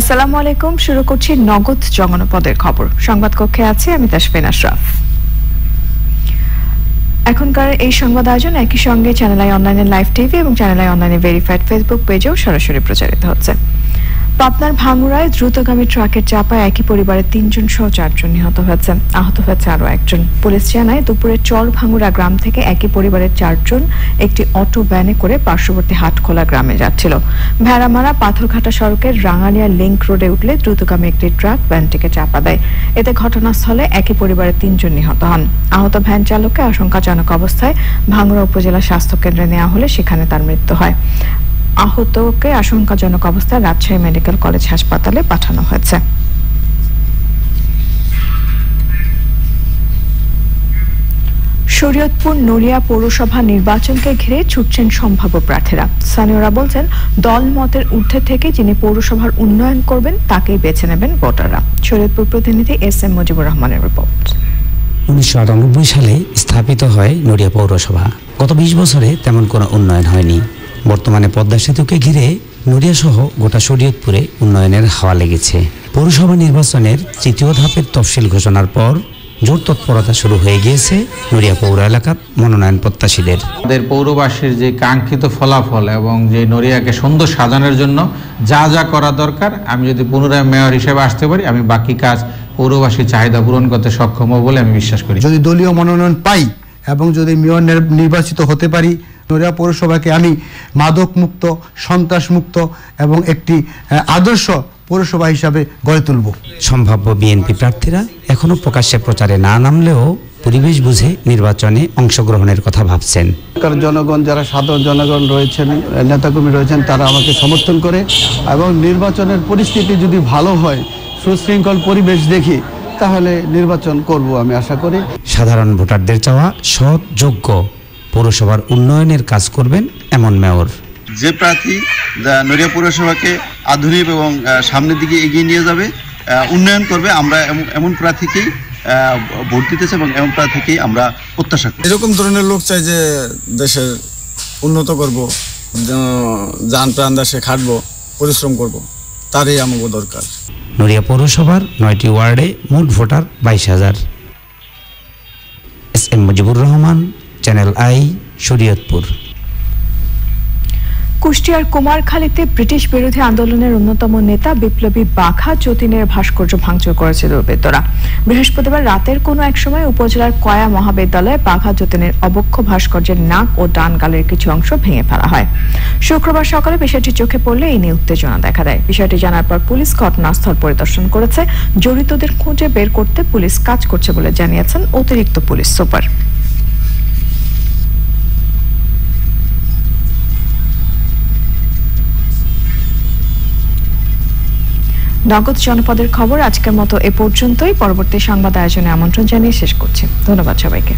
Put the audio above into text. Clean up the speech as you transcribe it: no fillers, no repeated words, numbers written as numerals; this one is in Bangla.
আসসালামু আলাইকুম। শুরু করছি নগদ জনপদের খবর। সংবাদ কক্ষে আছে আমি তাসফিন আশরাফ। এখনকার এই সংবাদ আয়োজন একই সঙ্গে চ্যানেল আই অনলাইনে লাইভ টিভি এবং চ্যানেল আই অনলাইনে ভেরিফাইড ফেসবুক পেজেও সরাসরি প্রচারিত হচ্ছে। পাবনার ভাঙ্গুড়ায় দ্রুতগামী ট্রাকের চাপায় একই পরিবারের ৩ জন সহ ৪ জন নিহত হয়েছে। আহত হয়েছে আরও একজন। পুলিশ জানায় দুপুরে চর ভাঙ্গুড়া গ্রাম থেকে একই পরিবারের ৪ জন একটি অটো ভ্যানে করে পার্শ্ববর্তী হাটখোলা গ্রামে যাচ্ছিল। ভেড়ামারা পাথরঘাটা সড়কের রাঙ্গালিয়া লিংক রোডে উঠলে দ্রুতগামী একটি ট্রাক ভ্যানটিকে চাপা দেয়। এতে ঘটনাস্থলে একই পরিবারের ৩ জন নিহত হন। আহত ভ্যান চালককে আশঙ্কাজনক অবস্থায় ভাঙ্গুড়া উপজেলা স্বাস্থ্য কেন্দ্রে নেওয়া হলে সেখানে তার মৃত্যু হয়। আহতকে আশঙ্কাজনক অবস্থায় রাজশাহী মেডিকেল কলেজ হাসপাতালে পাঠানো হয়েছে। শরীয়তপুর নড়িয়া পৌরসভা নির্বাচনকে ঘিরে ছুটছেন সম্ভাব্য প্রার্থীরা। স্থানীয়রা বলছেন দল মতের ঊর্ধ্বে থেকে যিনি পৌরসভার উন্নয়ন করবেন তাকেই বেছে নেবেন ভোটাররা। শরীয়তপুর প্রতিনিধি এস.এম. মুজিবুর রহমানের রিপোর্ট। 1998 সালে স্থাপিত হয় নড়িয়া পৌরসভা। গত 20 বছরে তেমন কোনো উন্নয়ন হয়নি। বর্তমানে পদ্মা সেতুকে ঘিরে নড়িয়া সহ গোটা শরীয়তপুরে উন্নয়নের হাওয়া লেগেছে। পৌরসভা নির্বাচনের তৃতীয় ধাপের তফসিল ঘোষণার পর জোর তৎপরতা শুরু হয়ে গিয়েছে নড়িয়া পৌর এলাকার মনোনয়ন প্রত্যাশীদের। আমাদের পৌরবাসীর যে কাঙ্ক্ষিত ফলাফল এবং যে নড়িয়াকে সুন্দর সাজানোর জন্য যা যা করা দরকার, আমি যদি পুনরায় মেয়র হিসেবে আসতে পারি, আমি বাকি কাজ পৌরবাসীর চাহিদা পূরণ করতে সক্ষম হব বলে আমি বিশ্বাস করি। যদি দলীয় মনোনয়ন পাই এবং যদি মেয়র নির্বাচিত হতে পারি, নড়িয়া পৌরসভাকে আমি মাদক মুক্ত, সন্ত্রাস মুক্ত এবং একটি আদর্শ পৌরসভা হিসাবে গড়ে তুলব। সম্ভাব্য বিএনপি প্রার্থীরা এখনো প্রকাশ্যে প্রচারে না নামলেও পরিবেশ বুঝে নির্বাচনে অংশগ্রহণের কথা ভাবছেন। জনগণ, যারা সাধারণ জনগণ রয়েছেন, নেতাকর্মী রয়েছেন, তারা আমাকে সমর্থন করে এবং নির্বাচনের পরিস্থিতি যদি ভালো হয়, সুশৃঙ্খল পরিবেশ দেখি, তাহলে নির্বাচন করব আমি আশা করি। সাধারণ ভোটারদের চাওয়া সৎ, যোগ্য পৌরসভার উন্নয়নের কাজ করবেন এমন মেয়র। যে প্রার্থী নড়িয়া পৌরসভাকে আধুনিক এবং সামনের দিকে এগিয়ে নিয়ে যাবে, উন্নয়ন করবে, আমরা এমন প্রার্থীকেই ভোট দিতেছে এবং এমন প্রার্থীকেই আমরা প্রত্যাশা করি। এরকম ধরনের লোক চাই যে দেশের উন্নত করব, জান প্রাণ দেশে খাটবো, পরিশ্রম করব, তারই আমাকে দরকার। নড়িয়া পৌরসভার 9টি ওয়ার্ডে মোট voter 22,000। SM. Mujibur Rahman, channel I, Shariatpur. কুষ্টিয়ার কুমারখালীতে ব্রিটিশ বিরোধী আন্দোলনের অন্যতম নেতা বিপ্লবী বাঘা যতীনের ভাস্কর্য ভাঙচুর করেছে দুর্বৃত্তরা। বৃহস্পতিবার রাতের কোনো এক সময় উপজেলার কয়া মহাবিদ্যালয়ে বাঘা যতীনের অবক্ষ ভাস্কর্যের নাক ও ডান গালের কিছু অংশ ভেঙে ফেলা হয়। শুক্রবার সকালে বিষয়টি চোখে পড়লে এই নিয়ে উত্তেজনা দেখা দেয়। বিষয়টি জানার পর পুলিশ ঘটনাস্থল পরিদর্শন করেছে। জড়িতদের খুঁজে বের করতে পুলিশ কাজ করছে বলে জানিয়েছেন অতিরিক্ত পুলিশ সুপার। নগদ জনপদের খবর আজকের মতো এ পর্যন্তই। পরবর্তী সংবাদ আয়োজনে আমন্ত্রণ জানিয়ে শেষ করছি। ধন্যবাদ সবাইকে।